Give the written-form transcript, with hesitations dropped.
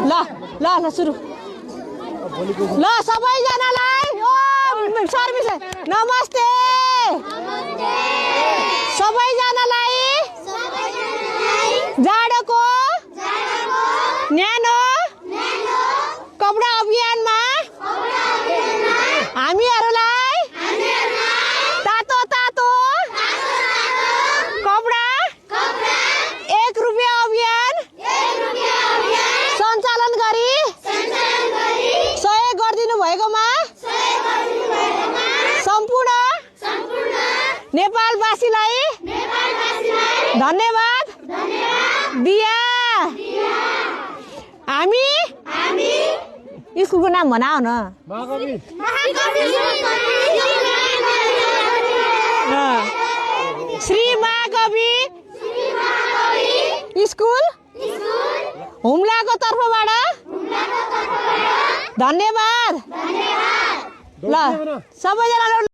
ल ल ल सुरु ल सबैजनालाई ओ सर्भिस नमस्ते सबैजनालाई जाडोको न्यानो कपडा अभियानमा हामीहरूलाई तातो तातो कपडा 1 रुपैयाँ अभियान सञ्चालन गरी सहयोग गरिदिनु भएकोमा सम्पूर्ण नेपालवासीलाई धन्यवाद दिया। हामी स्कुलको नाम भनाऊ न। श्री महाकवि स्कुल हुम्लाको तर्फबाट धन्यवाद। ल सबैजनाले